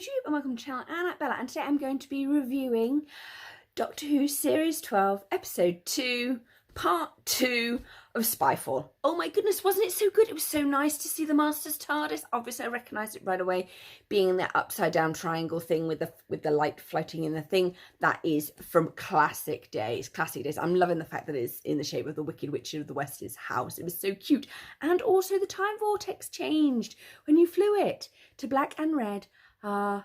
YouTube and welcome to the channel Anna Bella, and today I'm going to be reviewing Doctor Who Series 12 Episode 2 Part 2 of Spyfall. Oh my goodness, wasn't it so good? It was so nice to see the Master's TARDIS. Obviously I recognised it right away, being in that upside down triangle thing with the light floating in the thing. That is from classic days. I'm loving the fact that it's in the shape of the Wicked Witch of the West's house. It was so cute. And also the time vortex changed when you flew it to black and red.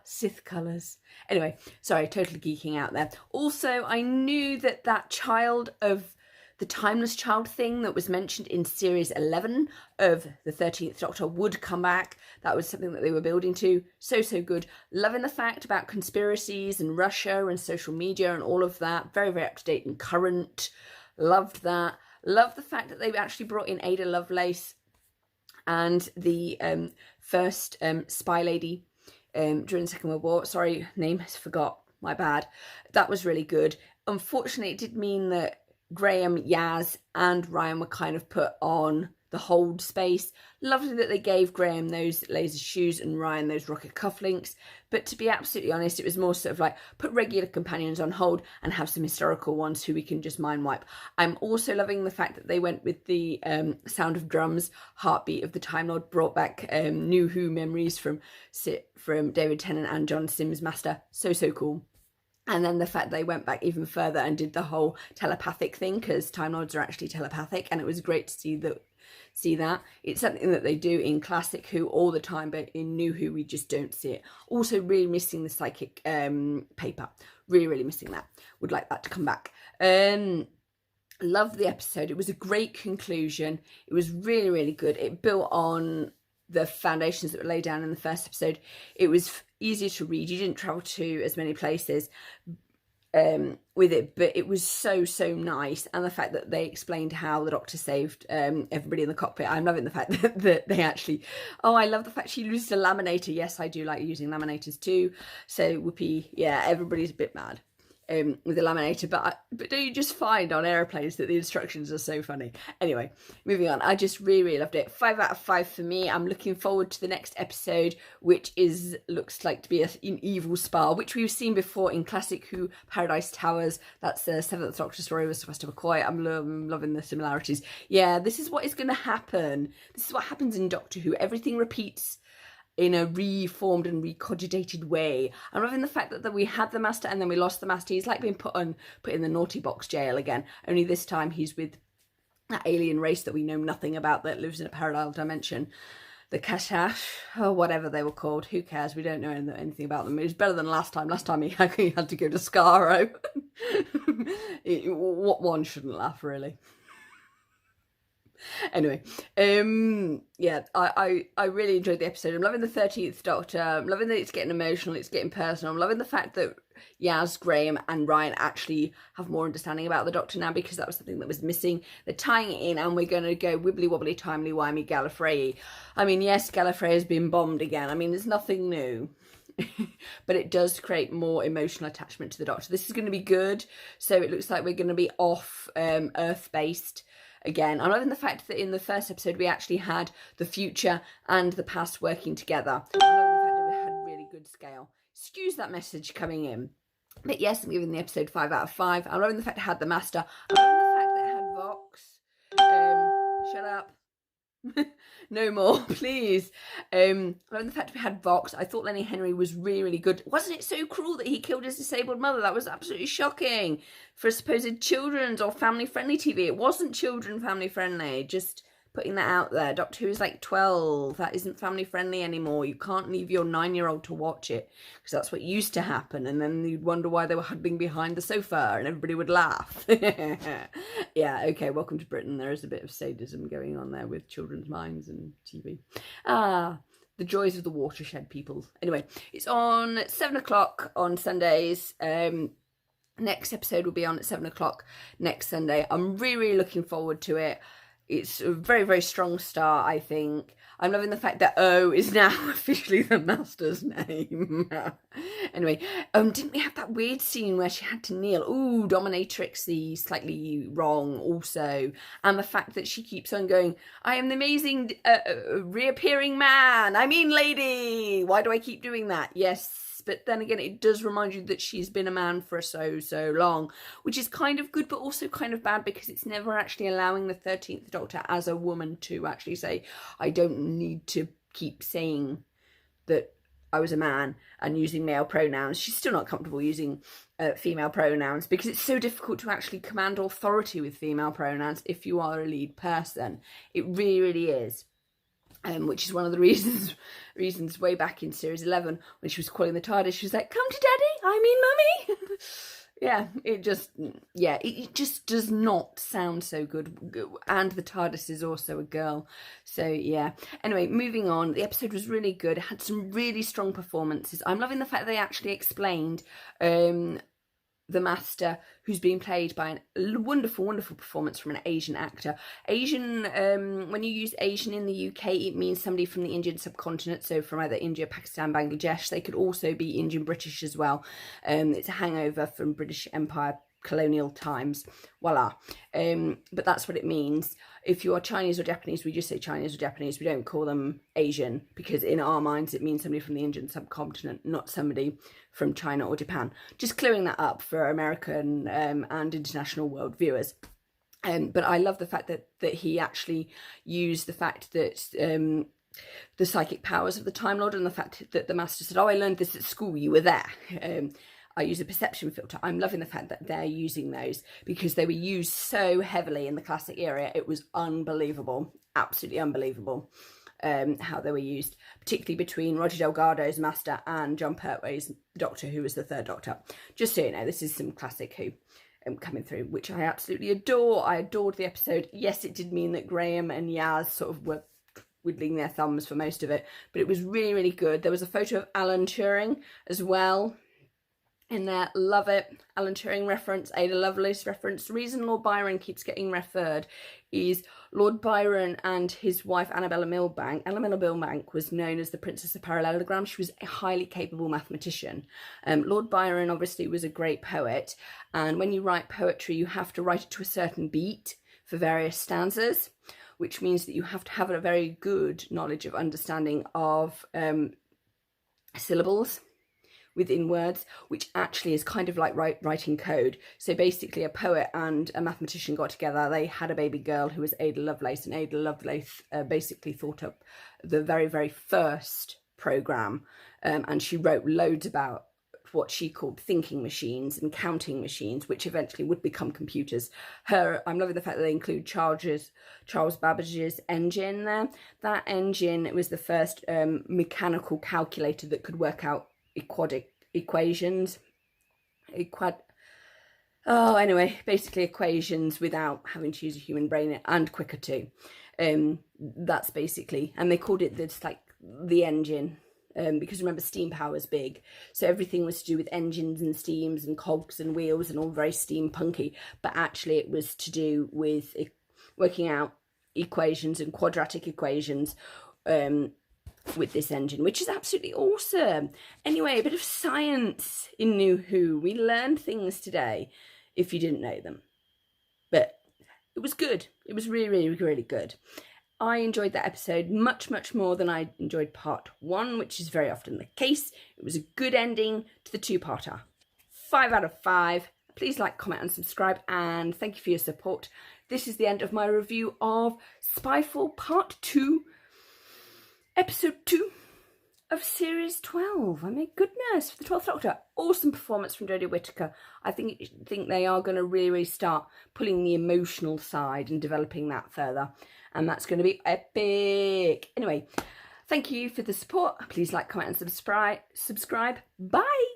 Sith colours. Anyway, sorry, totally geeking out there. Also, I knew that child of the Timeless Child thing that was mentioned in Series 11 of the 13th Doctor would come back. That was something that they were building to. So good. Loving the fact about conspiracies and Russia and social media and all of that. Very, very up to date and current. Loved that. Loved the fact that they actually brought in Ada Lovelace and the first spy lady during the Second World War. Sorry, name I forgot. My bad. That was really good. Unfortunately, it did mean that Graham, Yaz and Ryan were kind of put on the hold space. Lovely that they gave Graham those laser shoes and Ryan those rocket cufflinks. But to be absolutely honest, it was more sort of like put regular companions on hold and have some historical ones who we can just mind wipe. I'm also loving the fact that they went with the sound of drums, heartbeat of the Time Lord, brought back New Who memories from David Tennant and John Sims Master. So cool. And then the fact they went back even further and did the whole telepathic thing, because Time Lords are actually telepathic, and it was great to see that. It's something that they do in Classic Who all the time, but in New Who we just don't see it. Also really missing the psychic paper. Really missing that. Would like that to come back. Loved the episode. It was a great conclusion. It was really good. It built on the foundations that were laid down in the first episode. It was easier to read. You didn't travel to as many places with it, but it was so nice. And the fact that they explained how the Doctor saved everybody in the cockpit. I'm loving the fact that they actually, I love the fact she used a laminator. Yes, I do like using laminators too. So Whoopi, yeah, everybody's a bit mad with the laminator, but don't you just find on airplanes that the instructions are so funny? Anyway, moving on. I just really loved it. 5 out of 5 for me. I'm looking forward to the next episode, which looks like to be an evil spa, which we've seen before in Classic Who Paradise Towers. That's the 7th Doctor story with Sylvester McCoy. I'm loving the similarities. Yeah, this is what is going to happen. This is what happens in Doctor Who. Everything repeats in a reformed and recogitated way. I'm loving the fact that we had the Master and then we lost the Master. He's like being put in the naughty box jail again, only this time he's with that alien race that we know nothing about that lives in a parallel dimension. The Kashash, or whatever they were called. Who cares? We don't know anything about them. It was better than last time. Last time he had to go to Skaro. What one shouldn't laugh, really. Anyway, yeah, I really enjoyed the episode. I'm loving the 13th Doctor. I'm loving that it's getting emotional, it's getting personal. I'm loving the fact that Yaz, Graham and Ryan actually have more understanding about the Doctor now, because that was something that was missing. They're tying it in, and we're going to go wibbly wobbly timely wimey Gallifrey. I mean, yes, Gallifrey has been bombed again. I mean, there's nothing new. But it does create more emotional attachment to the Doctor. This is going to be good. So it looks like we're going to be off Earth-based again. I'm loving the fact that in the first episode we actually had the future and the past working together. I'm loving the fact that we had really good scale. Excuse that message coming in. But yes, I'm giving the episode 5 out of 5. I'm loving the fact it had the Master. I'm loving the fact that it had Vox. Shut up. No more, please. I'm loving the fact we had Vox. I thought Lenny Henry was really good. Wasn't it so cruel that he killed his disabled mother? That was absolutely shocking for supposed children's or family-friendly TV. It wasn't children family-friendly. Just putting that out there. Doctor Who is like 12. That isn't family-friendly anymore. You can't leave your 9-year-old to watch it, because that's what used to happen. And then you'd wonder why they were huddling behind the sofa and everybody would laugh. Yeah, okay, welcome to Britain. There is a bit of sadism going on there with children's minds and TV. The joys of the watershed, people. Anyway, it's on 7 o'clock on Sundays. Next episode will be on at 7 o'clock next Sunday. I'm really looking forward to it. It's a very strong start, I think. I'm loving the fact that O is now officially the Master's name. Anyway, didn't we have that weird scene where she had to kneel? Ooh, dominatrixy, slightly wrong also. And the fact that she keeps on going, I am the amazing reappearing man. I mean lady. Why do I keep doing that? Yes, but then again, it does remind you that she's been a man for so long, which is kind of good, but also kind of bad, because it's never actually allowing the 13th Doctor as a woman to actually say, I don't need to keep saying that I was a man and using male pronouns. She's still not comfortable using female pronouns, because it's so difficult to actually command authority with female pronouns if you are a lead person. It really, really is. Which is one of the reasons way back in series 11 when she was calling the TARDIS, she was like, come to daddy, I mean mummy. it just does not sound so good. And the TARDIS is also a girl. So yeah. Anyway, moving on. The episode was really good. It had some really strong performances. I'm loving the fact that they actually explained the Master, who's being played by a wonderful, wonderful performance from an Asian actor. Asian, when you use Asian in the UK, it means somebody from the Indian subcontinent, so from either India, Pakistan, Bangladesh. They could also be Indian British as well. It's a hangover from British Empire colonial times. Voila. But that's what it means. If you are Chinese or Japanese, we just say Chinese or Japanese. We don't call them Asian, because in our minds it means somebody from the Indian subcontinent, not somebody from China or Japan. Just clearing that up for American and international world viewers. But I love the fact that he actually used the fact that the psychic powers of the Time Lord, and the fact that the Master said, oh, I learned this at school, you were there. I use a perception filter. I'm loving the fact that they're using those, because they were used so heavily in the classic era. It was unbelievable, absolutely unbelievable how they were used, particularly between Roger Delgado's Master and John Pertwee's Doctor, who was the third Doctor. Just so you know, this is some classic Who coming through, which I absolutely adore. I adored the episode. Yes, it did mean that Graham and Yaz sort of were twiddling their thumbs for most of it, but it was really, really good. There was a photo of Alan Turing as well in there. Love it. Alan Turing reference, Ada Lovelace reference. The reason Lord Byron keeps getting referred is Lord Byron and his wife Annabella Milbank. Annabella Milbank was known as the Princess of Parallelogram. She was a highly capable mathematician. Lord Byron obviously was a great poet, and when you write poetry you have to write it to a certain beat for various stanzas, which means that you have to have a very good knowledge of understanding of syllables within words, which actually is kind of like writing code. So basically a poet and a mathematician got together. They had a baby girl who was Ada Lovelace, and Ada Lovelace basically thought up the very, very first program, and she wrote loads about what she called thinking machines and counting machines, which eventually would become computers. I'm loving the fact that they include Charles Babbage's engine there. That engine, it was the first mechanical calculator that could work out equations. Basically equations without having to use a human brain, and quicker too. That's basically, and they called it the engine. Because remember, steam power is big, so everything was to do with engines and steams and cogs and wheels and all very steampunky, but actually it was to do with working out equations and quadratic equations with this engine, which is absolutely awesome. Anyway, a bit of science in New Who. We learned things today if you didn't know them, but it was good. It was really, really, really good. I enjoyed that episode much, much more than I enjoyed part 1, which is very often the case. It was a good ending to the two-parter. 5 out of 5. Please like, comment and subscribe, and thank you for your support. This is the end of my review of Spyfall Part 2, Episode 2 of Series 12. I mean, goodness, for the 12th Doctor. Awesome performance from Jodie Whittaker. I think they are going to really start pulling the emotional side and developing that further. And that's going to be epic. Anyway, thank you for the support. Please like, comment and subscribe. Bye.